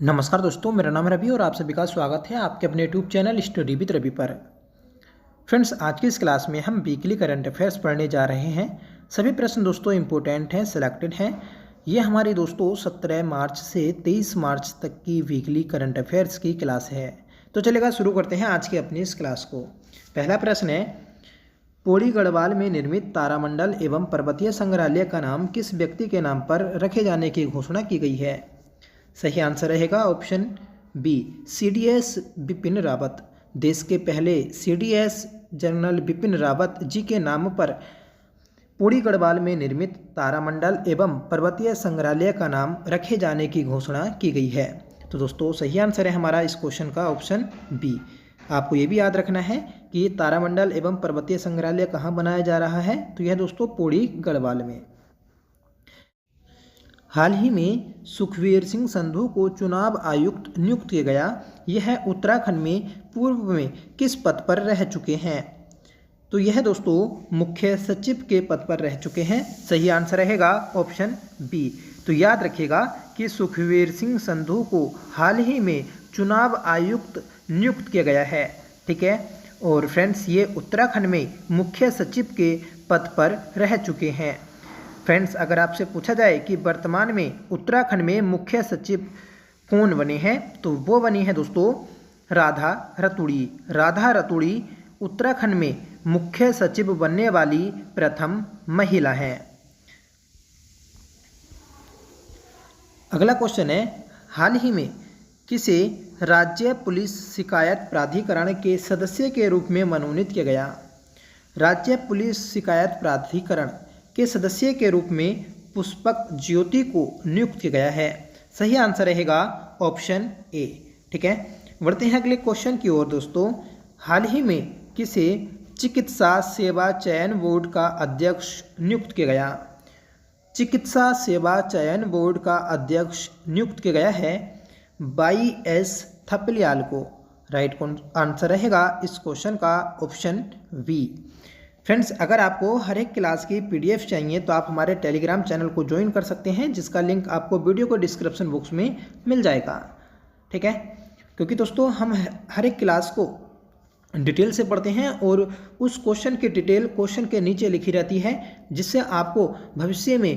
नमस्कार दोस्तों, मेरा नाम रवि और आप सभी का स्वागत है आपके अपने YouTube channel study with Ravi पर। फ्रेंड्स, आज की इस क्लास में हम वीकली करंट अफेयर्स पढ़ने जा रहे हैं। सभी प्रश्न दोस्तों इंपॉर्टेंट हैं, सिलेक्टेड हैं। ये हमारी दोस्तों 17 मार्च से 23 मार्च तक की वीकली करंट अफेयर्स की क्लास है। तो चलेगा, शुरू करते हैं आज की अपनी इस क्लास को। पहला प्रश्न है, पौड़ी गढ़वाल में निर्मित तारामंडल एवं पर्वतीय संग्रहालय का नाम किस व्यक्ति के नाम पर रखे जाने की घोषणा की गई है? सही आंसर रहेगा option B, CDS Bipin Rawat. देश के पहले CDS जनरल बिपिन रावत जी के नाम पर पौड़ी गढ़वाल में निर्मित तारामंडल एवं पर्वतीय संग्रहालय का नाम रखे जाने की घोषणा की गई है। तो दोस्तों सही आंसर है हमारा इस क्वेश्चन का ऑप्शन बी। आपको ये भी याद रखना है कि ये तारामंडल एवं पर्वतीय संग्रहालय कहाँ बनाया जा रहा है, तो यह दोस्तों पौड़ी गढ़वाल में। हाल ही में सुखवीर सिंह संधू को चुनाव आयुक्त नियुक्त किया गया। यह उत्तराखंड में पूर्व में किस पद पर रह चुके हैं? तो यह दोस्तों मुख्य सचिव के पद पर रह चुके हैं। सही आंसर रहेगा ऑप्शन बी। तो याद रखिएगा कि सुखवीर सिंह संधू को हाल ही में चुनाव आयुक्त नियुक्त किया गया है। ठीक है, और फ्रेंड्स ये उत्तराखंड में मुख्य सचिव के पद पर रह चुके हैं। फ्रेंड्स, अगर आपसे पूछा जाए कि वर्तमान में उत्तराखंड में मुख्य सचिव कौन बने हैं, तो वो बनी है दोस्तों राधा रतूड़ी। राधा रतूड़ी उत्तराखंड में मुख्य सचिव बनने वाली प्रथम महिला हैं। अगला क्वेश्चन है, हाल ही में किसे राज्य पुलिस शिकायत प्राधिकरण के सदस्य के रूप में मनोनीत किया गया? राज्य पुलिस शिकायत प्राधिकरण के सदस्य के रूप में पुष्पक ज्योति को नियुक्त किया गया है। सही आंसर रहेगा ऑप्शन ए। ठीक है, बढ़ते हैं अगले क्वेश्चन की ओर दोस्तों। हाल ही में किसे चिकित्सा सेवा चयन बोर्ड का अध्यक्ष नियुक्त किया गया? चिकित्सा सेवा चयन बोर्ड का अध्यक्ष नियुक्त किया गया है YS थपलियाल को। राइट आंसर रहेगा इस क्वेश्चन का ऑप्शन बी। फ्रेंड्स, अगर आपको हर एक क्लास की PDF चाहिए तो आप हमारे टेलीग्राम चैनल को ज्वाइन कर सकते हैं, जिसका लिंक आपको वीडियो को डिस्क्रिप्शन बॉक्स में मिल जाएगा। ठीक है, क्योंकि दोस्तों हम हर एक क्लास को डिटेल से पढ़ते हैं और उस क्वेश्चन की डिटेल क्वेश्चन के नीचे लिखी रहती है, जिससे आपको भविष्य में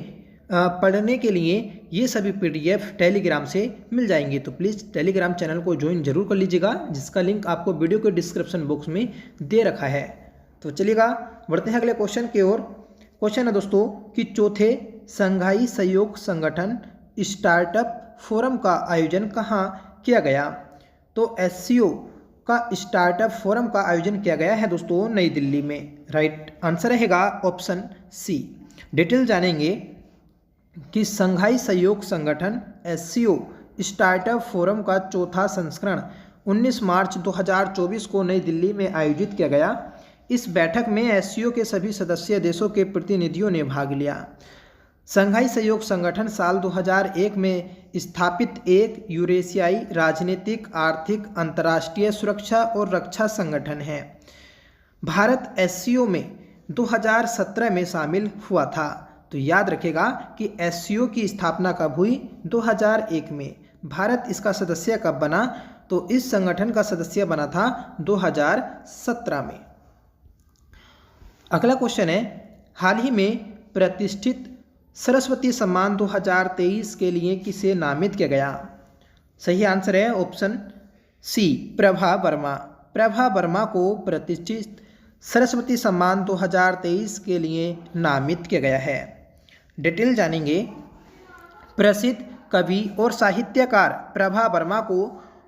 पढ़ने के लिए ये सभी PDF टेलीग्राम से मिल जाएंगे। तो प्लीज़ टेलीग्राम चैनल को ज्वाइन जरूर कर लीजिएगा, जिसका लिंक आपको वीडियो के डिस्क्रिप्शन बॉक्स में दे रखा है। तो चलिएगा, बढ़ते हैं अगले क्वेश्चन की ओर। क्वेश्चन है दोस्तों कि चौथे संघाई सहयोग संगठन स्टार्टअप फोरम का आयोजन कहाँ किया गया? तो SCO का स्टार्टअप फोरम का आयोजन किया गया है दोस्तों नई दिल्ली में। राइट आंसर रहेगा ऑप्शन सी। डिटेल जानेंगे कि संघाई सहयोग संगठन SCO स्टार्टअप फोरम का चौथा संस्करण 19 मार्च 2024 को नई दिल्ली में आयोजित किया गया। इस बैठक में SCO के सभी सदस्य देशों के प्रतिनिधियों ने भाग लिया। संघाई सहयोग संगठन साल 2001 में स्थापित एक यूरेशियाई राजनीतिक, आर्थिक, अंतर्राष्ट्रीय सुरक्षा और रक्षा संगठन है। भारत SCO में 2017 में शामिल हुआ था। तो याद रखेगा कि SCO की स्थापना कब हुई? 2001 में। भारत इसका सदस्य कब बना? तो इस संगठन का सदस्य बना था 2017 में। अगला क्वेश्चन है, हाल ही में प्रतिष्ठित सरस्वती सम्मान 2023 के लिए किसे नामित किया गया? सही आंसर है ऑप्शन सी, प्रभा वर्मा। प्रभा वर्मा को प्रतिष्ठित सरस्वती सम्मान 2023 के लिए नामित किया गया है। डिटेल जानेंगे। प्रसिद्ध कवि और साहित्यकार प्रभा वर्मा को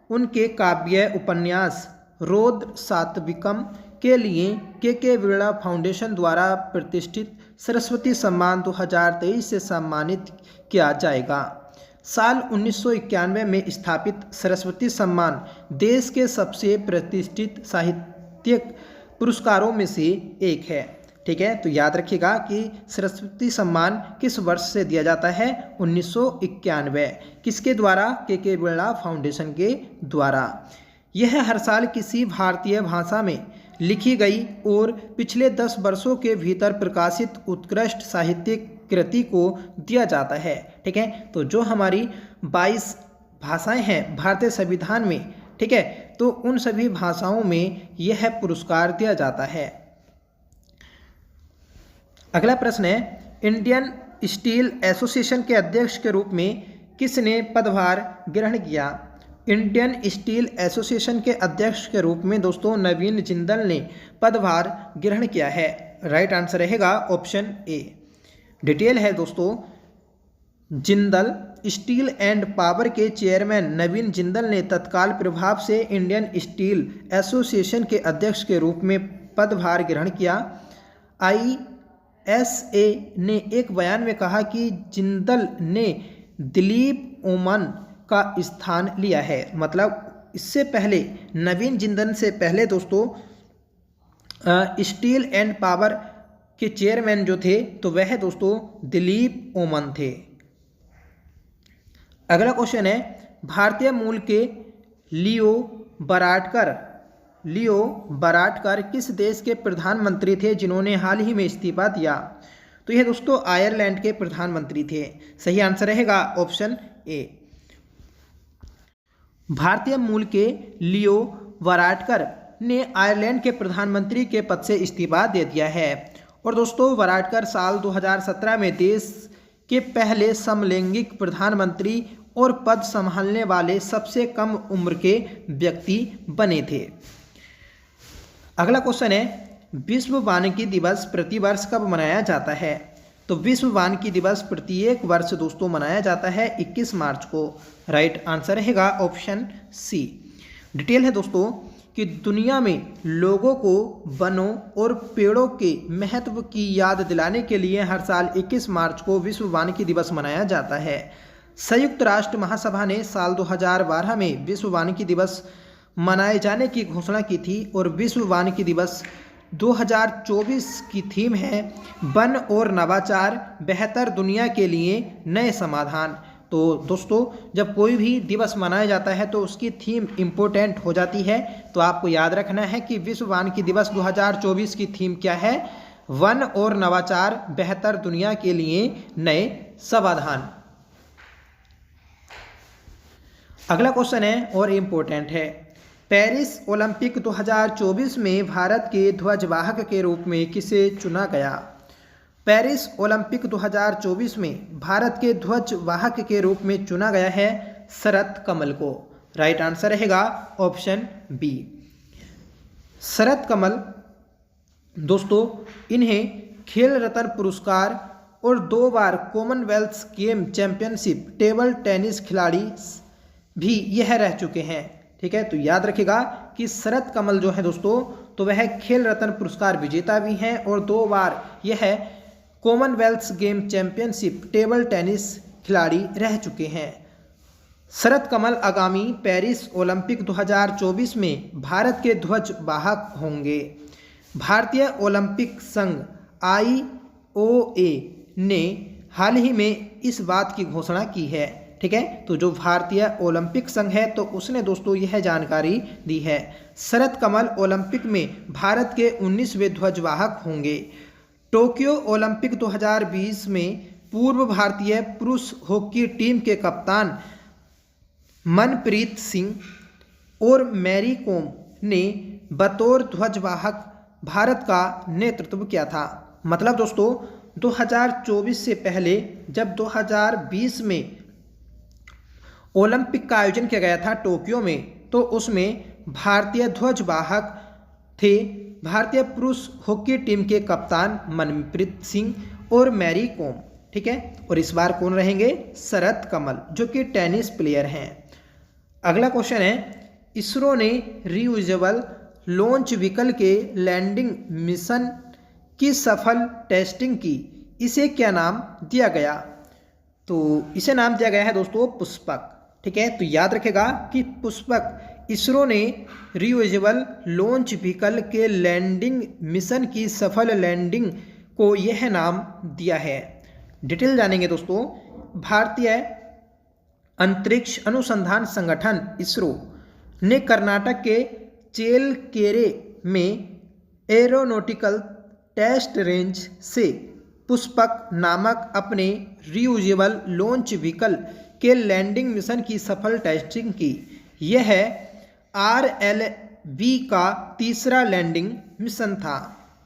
उनके काव्य उपन्यास रौद्र सात्विकम के लिए के बिरला फाउंडेशन द्वारा प्रतिष्ठित सरस्वती सम्मान 2023 से सम्मानित किया जाएगा। साल 1991 में स्थापित सरस्वती सम्मान देश के सबसे प्रतिष्ठित साहित्यिक पुरस्कारों में से एक है। ठीक है, तो याद रखिएगा कि सरस्वती सम्मान किस वर्ष से दिया जाता है? 1991। किसके द्वारा? के बिरला फाउंडेशन के द्वारा। यह हर साल किसी भारतीय भाषा में लिखी गई और पिछले 10 वर्षों के भीतर प्रकाशित उत्कृष्ट साहित्यिक कृति को दिया जाता है। ठीक है, तो जो हमारी 22 भाषाएं हैं भारतीय संविधान में, ठीक है, तो उन सभी भाषाओं में यह पुरस्कार दिया जाता है। अगला प्रश्न है, इंडियन स्टील एसोसिएशन के अध्यक्ष के रूप में किसने पदभार ग्रहण किया? इंडियन स्टील एसोसिएशन के अध्यक्ष के रूप में दोस्तों नवीन जिंदल ने पदभार ग्रहण किया है। राइट आंसर रहेगा ऑप्शन ए। डिटेल है दोस्तों, जिंदल स्टील एंड पावर के चेयरमैन नवीन जिंदल ने तत्काल प्रभाव से इंडियन स्टील एसोसिएशन के अध्यक्ष के रूप में पदभार ग्रहण किया। ISA ने एक बयान में कहा कि जिंदल ने दिलीप ओमन का स्थान लिया है। मतलब इससे पहले नवीन जिंदल से पहले दोस्तों स्टील एंड पावर के चेयरमैन जो थे तो वह दोस्तों दिलीप ओमन थे। अगला क्वेश्चन है, भारतीय मूल के लियो बराडकर किस देश के प्रधानमंत्री थे जिन्होंने हाल ही में इस्तीफा दिया? तो यह दोस्तों आयरलैंड के प्रधानमंत्री थे। सही आंसर रहेगा ऑप्शन ए। भारतीय मूल के लियो वराडकर ने आयरलैंड के प्रधानमंत्री के पद से इस्तीफा दे दिया है। और दोस्तों वराडकर साल 2017 में देश के पहले समलैंगिक प्रधानमंत्री और पद संभालने वाले सबसे कम उम्र के व्यक्ति बने थे। अगला क्वेश्चन है, विश्व वानिकी दिवस प्रतिवर्ष कब मनाया जाता है? तो विश्व वानिकी दिवस प्रत्येक वर्ष दोस्तों मनाया जाता है 21 मार्च को। राइट आंसर रहेगा ऑप्शन सी। डिटेल है दोस्तों कि दुनिया में लोगों को वनों और पेड़ों के महत्व की याद दिलाने के लिए हर साल 21 मार्च को विश्व वानिकी दिवस मनाया जाता है। संयुक्त राष्ट्र महासभा ने साल 2012 में विश्व वानिकी दिवस मनाए जाने की घोषणा की थी और विश्व वानिकी दिवस 2024 की थीम है वन और नवाचार, बेहतर दुनिया के लिए नए समाधान। तो दोस्तों जब कोई भी दिवस मनाया जाता है तो उसकी थीम इम्पोर्टेंट हो जाती है। तो आपको याद रखना है कि विश्व वानिकी दिवस 2024 की थीम क्या है? वन और नवाचार, बेहतर दुनिया के लिए नए समाधान। अगला क्वेश्चन है और इम्पोर्टेंट है, पेरिस ओलंपिक 2024 में भारत के ध्वजवाहक के रूप में किसे चुना गया? पेरिस ओलंपिक 2024 में भारत के ध्वजवाहक के रूप में चुना गया है शरत कमल को। राइट आंसर रहेगा ऑप्शन बी। शरत कमल दोस्तों इन्हें खेल रत्न पुरस्कार और 2 बार Commonwealth game championship table tennis खिलाड़ी भी यह रह चुके हैं। ठीक है, तो याद रखिएगा कि शरत कमल जो है दोस्तों तो वह खेल रत्न पुरस्कार विजेता भी हैं और 2 बार यह Commonwealth game championship table tennis खिलाड़ी रह चुके हैं। शरत कमल आगामी पेरिस ओलंपिक 2024 में भारत के ध्वजवाहक होंगे। भारतीय ओलंपिक संघ IOA ने हाल ही में इस बात की घोषणा की है। ठीक है, तो जो भारतीय ओलंपिक संघ है तो उसने दोस्तों यह जानकारी दी है। शरत कमल ओलंपिक में भारत के 19वें ध्वजवाहक होंगे। टोक्यो ओलंपिक 2020 में पूर्व भारतीय पुरुष हॉकी टीम के कप्तान मनप्रीत सिंह और मैरी कॉम ने बतौर ध्वजवाहक भारत का नेतृत्व किया था। मतलब दोस्तों 2024 से पहले जब 2020 में ओलंपिक का आयोजन किया गया था टोक्यो में, तो उसमें भारतीय ध्वजवाहक थे भारतीय पुरुष हॉकी टीम के कप्तान मनप्रीत सिंह और मैरी कॉम। ठीक है, और इस बार कौन रहेंगे? शरत कमल जो कि टेनिस प्लेयर हैं। अगला क्वेश्चन है, इसरो ने रीयूजेबल लॉन्च व्हीकल के लैंडिंग मिशन की सफल टेस्टिंग की, इसे क्या नाम दिया गया? तो इसे नाम दिया गया है दोस्तों पुष्पक। ठीक है, तो याद रखेगा कि पुष्पक इसरो ने रीयूजेबल लॉन्च व्हीकल के लैंडिंग मिशन की सफल लैंडिंग को यह नाम दिया है। डिटेल जानेंगे दोस्तों। भारतीय अंतरिक्ष अनुसंधान संगठन इसरो ने कर्नाटक के चेलकेरे में एरोनॉटिकल टेस्ट रेंज से पुष्पक नामक अपने रीयूजेबल लॉन्च व्हीकल के लैंडिंग मिशन की सफल टेस्टिंग की? यह RLV का तीसरा लैंडिंग मिशन था।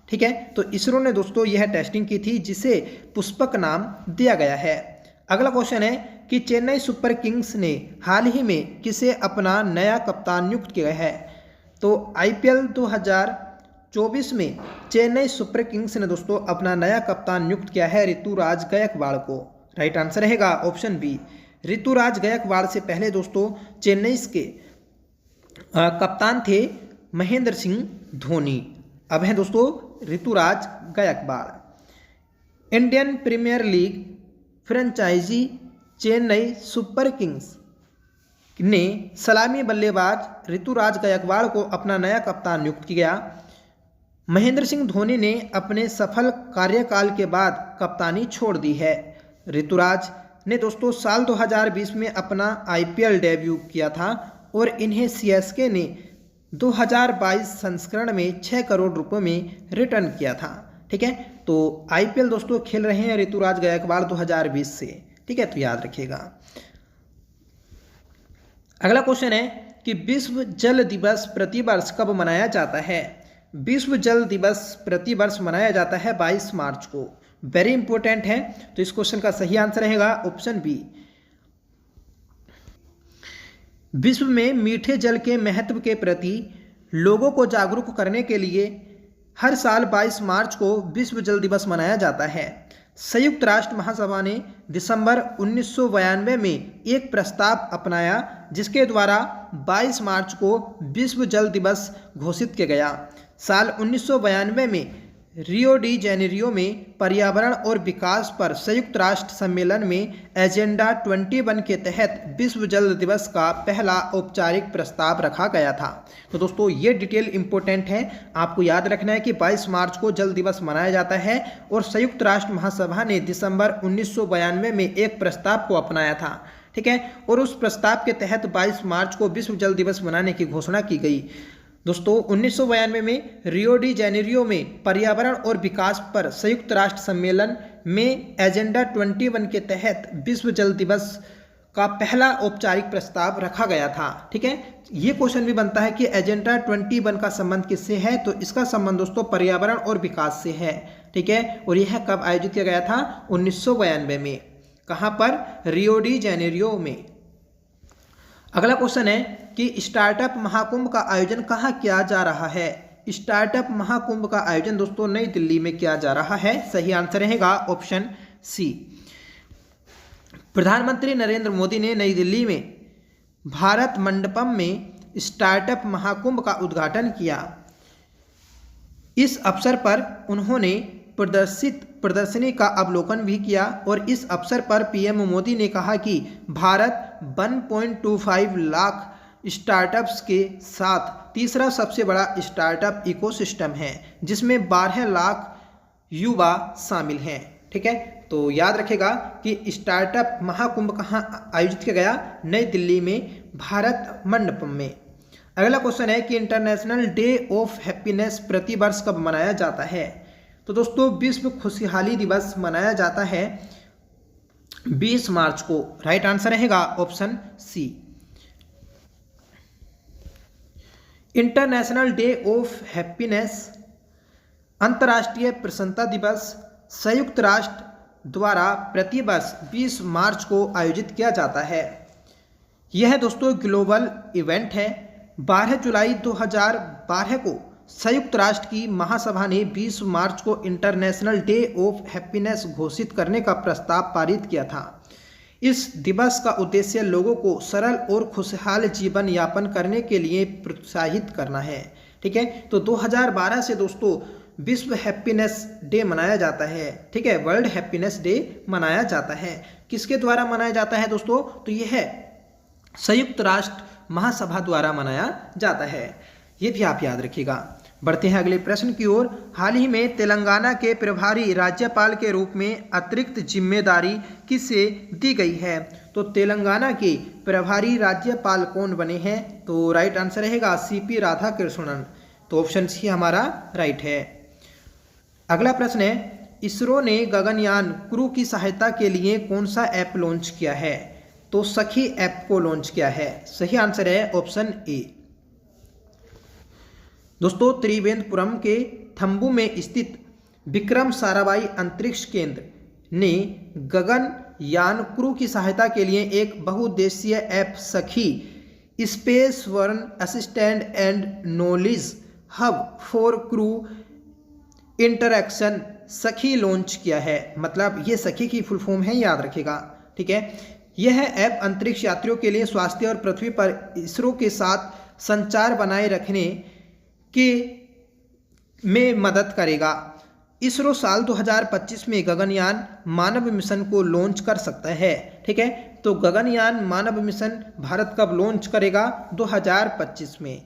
ठीक है, तो इसरो ने दोस्तों यह टेस्टिंग की थी जिसे पुष्पक नाम दिया गया है। अगला क्वेश्चन है कि चेन्नई सुपर किंग्स ने हाल ही में किसे अपना नया कप्तान नियुक्त किया है? तो IPL 2024 में चेन्नई सुपर किंग्स ने दोस्तों अपना नया कप्तान नियुक्त किया है ऋतुराज गायकवाड़ को। राइट आंसर रहेगा ऑप्शन बी। ऋतुराज गायकवाड़ से पहले दोस्तों चेन्नई के कप्तान थे महेंद्र सिंह धोनी। अब है दोस्तों Ruturaj Gaikwad. Indian premier league franchise Chennai super kings ने सलामी बल्लेबाज ऋतुराज गायकवाड़ को अपना नया कप्तान नियुक्त किया। महेंद्र सिंह धोनी ने अपने सफल कार्यकाल के बाद कप्तानी छोड़ दी है। ऋतुराज ने दोस्तों साल 2020 में अपना IPL डेब्यू किया था और इन्हें CSK ने 2022 संस्करण में 6 करोड़ रुपए में रिटर्न किया था। ठीक है, तो IPL दोस्तों खेल रहे हैं ऋतुराज गायकवाड़ 2020 से। ठीक है, तो याद रखिएगा। अगला क्वेश्चन है कि विश्व जल दिवस प्रतिवर्ष कब मनाया जाता है? विश्व जल दिवस प्रतिवर्ष मनाया जाता है 22 मार्च को। वेरी इंपॉर्टेंट है, तो इस क्वेश्चन का सही आंसर रहेगा ऑप्शन बी। विश्व में मीठे जल के महत्व के प्रति लोगों को जागरूक करने के लिए हर साल 22 मार्च को विश्व जल दिवस मनाया जाता है। संयुक्त राष्ट्र महासभा ने दिसंबर 1992 में एक प्रस्ताव अपनाया जिसके द्वारा 22 मार्च को विश्व जल दिवस घोषित किया गया। साल 1992 में रियो डी जेनेरियो में पर्यावरण और विकास पर संयुक्त राष्ट्र सम्मेलन में एजेंडा 21 के तहत विश्व जल दिवस का पहला औपचारिक प्रस्ताव रखा गया था। तो दोस्तों ये डिटेल इंपॉर्टेंट है, आपको याद रखना है कि 22 मार्च को जल दिवस मनाया जाता है और संयुक्त राष्ट्र महासभा ने दिसंबर 1992 में एक प्रस्ताव को अपनाया था। ठीक है, और उस प्रस्ताव के तहत 22 मार्च को विश्व जल दिवस मनाने की घोषणा की गई। दोस्तों 1992 में रियो डी जेनेरियो में पर्यावरण और विकास पर संयुक्त राष्ट्र सम्मेलन में एजेंडा 21 के तहत विश्व जल दिवस का पहला औपचारिक प्रस्ताव रखा गया था। ठीक है, ये क्वेश्चन भी बनता है कि एजेंडा 21 का संबंध किससे है? तो इसका संबंध दोस्तों पर्यावरण और विकास से है। ठीक है, और यह कब आयोजित किया गया था? 1992 में। कहाँ पर? रियो डी जेनेरियो में। अगला क्वेश्चन है कि स्टार्टअप महाकुंभ का आयोजन कहाँ किया जा रहा है? स्टार्टअप महाकुंभ का आयोजन दोस्तों नई दिल्ली में किया जा रहा है। सही आंसर रहेगा ऑप्शन सी। प्रधानमंत्री नरेंद्र मोदी ने नई दिल्ली में भारत मंडपम में स्टार्टअप महाकुंभ का उद्घाटन किया। इस अवसर पर उन्होंने प्रदर्शनी का अवलोकन भी किया और इस अवसर पर PM मोदी ने कहा कि भारत 1.25 लाख स्टार्टअप्स के साथ तीसरा सबसे बड़ा स्टार्टअप इकोसिस्टम है जिसमें 12 लाख युवा शामिल हैं। ठीक है, तो याद रखेगा कि स्टार्टअप महाकुंभ कहाँ आयोजित किया गया? नई दिल्ली में भारत मंडपम में। अगला क्वेश्चन है कि इंटरनेशनल डे ऑफ हैप्पीनेस प्रतिवर्ष कब मनाया जाता है? तो दोस्तों विश्व खुशहाली दिवस मनाया जाता है 20 मार्च को। राइट आंसर रहेगा option C. International day of happiness अंतर्राष्ट्रीय प्रसन्नता दिवस संयुक्त राष्ट्र द्वारा प्रतिवर्ष 20 मार्च को आयोजित किया जाता है। यह दोस्तों ग्लोबल इवेंट है। 12 जुलाई 2012 को संयुक्त राष्ट्र की महासभा ने 20 मार्च को इंटरनेशनल डे ऑफ हैप्पीनेस घोषित करने का प्रस्ताव पारित किया था। इस दिवस का उद्देश्य लोगों को सरल और खुशहाल जीवन यापन करने के लिए प्रोत्साहित करना है। ठीक है, तो 2012 से दोस्तों विश्व हैप्पीनेस डे मनाया जाता है। ठीक है, वर्ल्ड हैप्पीनेस डे मनाया जाता है। किसके द्वारा मनाया जाता है दोस्तों? तो यह संयुक्त राष्ट्र महासभा द्वारा मनाया जाता है। ये भी आप याद रखिएगा। बढ़ते हैं अगले प्रश्न की ओर। हाल ही में तेलंगाना के प्रभारी राज्यपाल के रूप में अतिरिक्त जिम्मेदारी किसे दी गई है? तो तेलंगाना के प्रभारी राज्यपाल कौन बने हैं? तो राइट आंसर रहेगा CP राधाकृष्णन। तो ऑप्शन सी हमारा राइट है। अगला प्रश्न है, इसरो ने गगनयान क्रू की सहायता के लिए कौन सा ऐप लॉन्च किया है? तो सखी ऐप को लॉन्च किया है? सही आंसर है ऑप्शन ए। दोस्तों, त्रिवेंद्रपुरम के थम्बू में स्थित विक्रम साराभाई अंतरिक्ष केंद्र ने गगनयान क्रू की सहायता के लिए एक बहुउद्देशीय app Sakhi space borne assistant and knowledge hub for crew interaction Sakhi launch किया है। मतलब ये सखी की फुल फॉर्म है, याद रखिएगा, ठीक है। यह ऐप अंतरिक्ष यात्रियों के लिए स्वास्थ्य और पृथ्वी पर इसरो के साथ संचार बनाए रखने के में मदद करेगा। इसरो साल 2025 में गगनयान मानव मिशन को लॉन्च कर सकता है, ठीक है। तो गगनयान मानव मिशन भारत कब लॉन्च करेगा? 2025 में।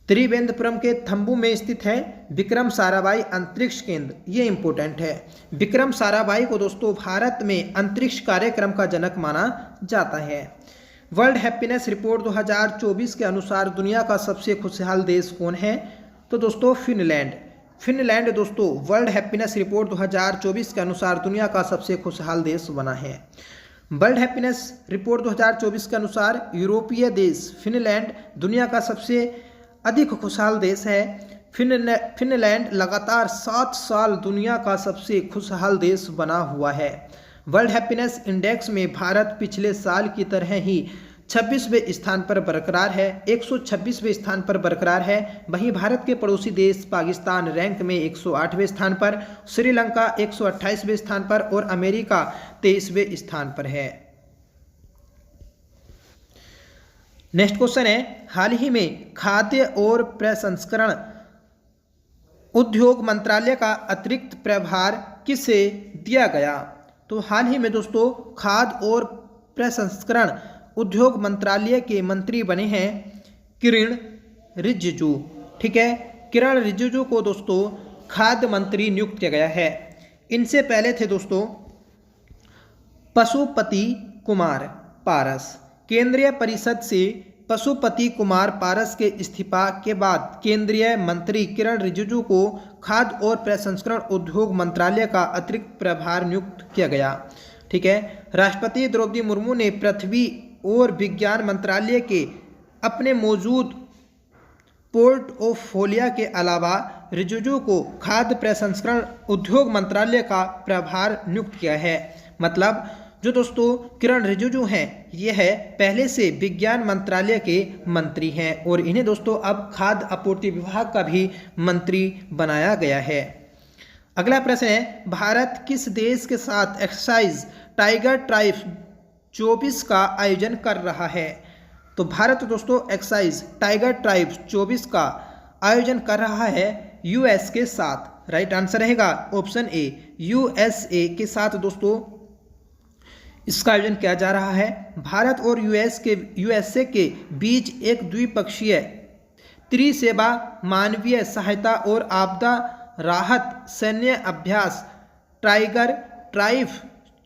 त्रिवेंद्रपुरम के थम्बू में स्थित है विक्रम साराभाई अंतरिक्ष केंद्र, ये इंपॉर्टेंट है। विक्रम साराभाई को दोस्तों भारत में अंतरिक्ष कार्यक्रम का जनक माना जाता है। वर्ल्ड हैप्पीनेस रिपोर्ट 2024 के अनुसार दुनिया का सबसे खुशहाल देश कौन है? तो दोस्तों फिनलैंड। फिनलैंड दोस्तों वर्ल्ड हैप्पीनेस रिपोर्ट 2024 के अनुसार दुनिया का सबसे खुशहाल देश बना है। वर्ल्ड हैप्पीनेस रिपोर्ट 2024 के अनुसार यूरोपीय देश फिनलैंड दुनिया का सबसे अधिक खुशहाल देश है। फिनलैंड लगातार 7 साल दुनिया का सबसे खुशहाल देश बना हुआ है। वर्ल्ड हैप्पीनेस इंडेक्स में भारत पिछले साल की तरह ही 26वें स्थान पर बरकरार है, 126वें स्थान पर बरकरार है। वहीं भारत के पड़ोसी देश पाकिस्तान रैंक में 108वें स्थान पर, श्रीलंका 128वें स्थान पर और अमेरिका 23वें स्थान पर है। नेक्स्ट क्वेश्चन है, हाल ही में खाद्य और प्रसंस्करण उद्योग मंत्रालय का अतिरिक्त प्रभार किसे दिया गया? तो हाल ही में दोस्तों खाद्य और प्रसंस्करण उद्योग मंत्रालय के मंत्री बने हैं किरण रिजिजू, ठीक है। किरण रिजिजू को दोस्तों खाद्य मंत्री नियुक्त किया गया है। इनसे पहले थे दोस्तों पशुपति कुमार पारस। केंद्रीय परिषद से पशुपति कुमार पारस के इस्तीफा के बाद केंद्रीय मंत्री किरण रिजिजू को खाद्य और प्रसंस्करण उद्योग मंत्रालय का अतिरिक्त प्रभार नियुक्त किया गया, ठीक है। राष्ट्रपति द्रौपदी मुर्मू ने पृथ्वी और विज्ञान मंत्रालय के अपने मौजूद पोर्टफोलियो के अलावा रिजिजू को खाद्य प्रसंस्करण उद्योग मंत्रालय का प्रभार नियुक्त किया है। मतलब जो दोस्तों किरण रिजिजू हैं ये है पहले से विज्ञान मंत्रालय के मंत्री हैं और इन्हें दोस्तों अब खाद्य आपूर्ति विभाग का भी मंत्री बनाया गया है। अगला प्रश्न है, भारत किस देश के साथ एक्सरसाइज टाइगर ट्राइब्स 24 का आयोजन कर रहा है? तो भारत दोस्तों एक्सरसाइज टाइगर ट्राइब्स 24 का आयोजन कर रहा है यूएस के साथ। राइट आंसर रहेगा ऑप्शन ए, यूएसए के साथ दोस्तों इसका आयोजन किया जा रहा है। भारत और यूएसए के बीच एक द्विपक्षीय त्रिसेवा मानवीय सहायता और आपदा राहत सैन्य अभ्यास टाइगर ट्राइब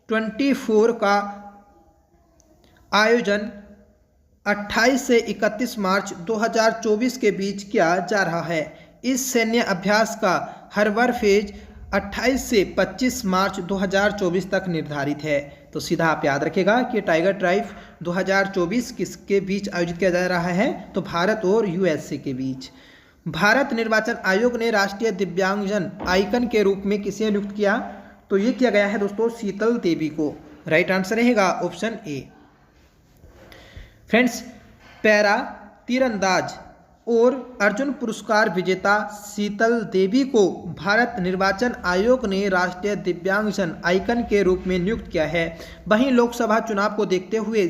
24 का आयोजन 28 से 31 मार्च 2024 के बीच किया जा रहा है। इस सैन्य अभ्यास का हर बार फेज 28 से 25 मार्च 2024 तक निर्धारित है। तो सीधा आप याद रखेगा कि टाइगर ट्राइब 2024 किसके बीच आयोजित किया जा रहा है? तो भारत और यूएसए के बीच। भारत निर्वाचन आयोग ने राष्ट्रीय दिव्यांगजन आइकन के रूप में किसे नियुक्त किया? तो ये किया गया है दोस्तों शीतल देवी को। राइट आंसर रहेगा ऑप्शन ए। फ्रेंड्स, पैरा तीरंदाज और अर्जुन पुरस्कार विजेता शीतल देवी को भारत निर्वाचन आयोग ने राष्ट्रीय दिव्यांगजन आइकन के रूप में नियुक्त किया है। वहीं लोकसभा चुनाव को देखते हुए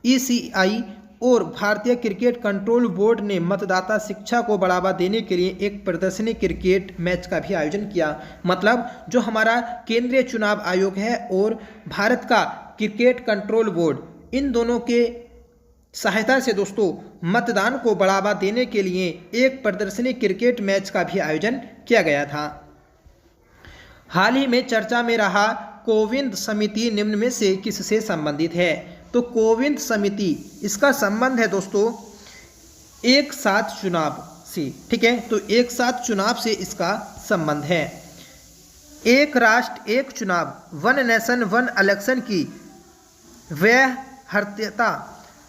ईसीआई और भारतीय क्रिकेट कंट्रोल बोर्ड ने मतदाता शिक्षा को बढ़ावा देने के लिए एक प्रदर्शनी क्रिकेट मैच का भी आयोजन किया। मतलब जो हमारा केंद्रीय चुनाव आयोग है और भारत का क्रिकेट कंट्रोल बोर्ड, इन दोनों के सहायता से दोस्तों मतदान को बढ़ावा देने के लिए एक प्रदर्शनी क्रिकेट मैच का भी आयोजन किया गया था। हाल ही में चर्चा में रहा कोविंद समिति निम्न में से किससे संबंधित है? तो कोविंद समिति इसका संबंध है दोस्तों एक साथ चुनाव से, ठीक है। तो एक साथ चुनाव से इसका संबंध है। एक राष्ट्र एक चुनाव, वन नेशन वन इलेक्शन की वह हर्यता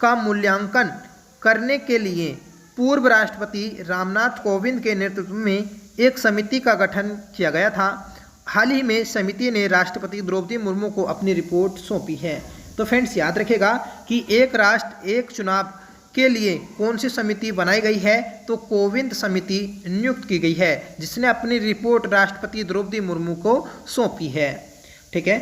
का मूल्यांकन करने के लिए पूर्व राष्ट्रपति रामनाथ कोविंद के नेतृत्व में एक समिति का गठन किया गया था। हाल ही में समिति ने राष्ट्रपति द्रौपदी मुर्मू को अपनी रिपोर्ट सौंपी है। तो फ्रेंड्स याद रखेगा कि एक राष्ट्र एक चुनाव के लिए कौन सी समिति बनाई गई है, तो कोविंद समिति नियुक्त की गई है, जिसने अपनी रिपोर्ट राष्ट्रपति द्रौपदी मुर्मू को सौंपी है। ठीक है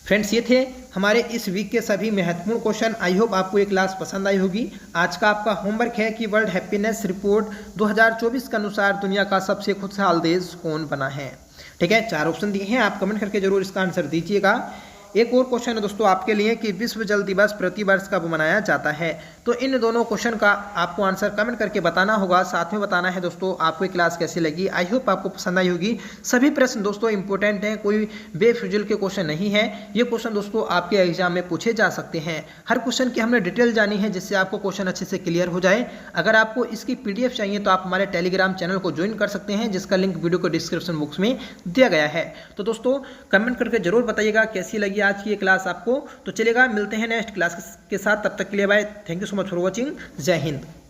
फ्रेंड्स, ये थे हमारे इस वीक के सभी महत्वपूर्ण क्वेश्चन। आई होप आपको ये क्लास पसंद आई होगी। आज का आपका होमवर्क है कि वर्ल्ड हैप्पीनेस रिपोर्ट 2024 के अनुसार दुनिया का सबसे खुशहाल देश कौन बना है। ठीक है, 4 ऑप्शन दिए हैं, आप कमेंट करके जरूर इसका आंसर दीजिएगा। एक और क्वेश्चन है दोस्तों आपके लिए कि विश्व जल दिवस प्रति वर्ष कब मनाया जाता है। तो इन दोनों क्वेश्चन का आपको आंसर कमेंट करके बताना होगा। साथ में बताना है दोस्तों आपको क्लास कैसी लगी। आई होप आपको पसंद आई होगी। सभी प्रश्न दोस्तों इंपॉर्टेंट हैं, कोई बेफिजुल के क्वेश्चन नहीं है। ये क्वेश्चन दोस्तों आपके एग्जाम में पूछे जा सकते हैं। हर क्वेश्चन की हमने डिटेल जानी है, जिससे आपको क्वेश्चन अच्छे से क्लियर हो जाए। अगर आपको इसकी PDF चाहिए तो आप हमारे टेलीग्राम चैनल को ज्वाइन कर सकते हैं, जिसका लिंक वीडियो को डिस्क्रिप्शन बॉक्स में दिया गया है। तो दोस्तों कमेंट करके जरूर बताइएगा कैसी लगी आज की ये क्लास आपको। तो चलेगा, मिलते हैं नेक्स्ट क्लास के साथ, तब तक के लिए bye. Thank you so much for watching. जय हिंद।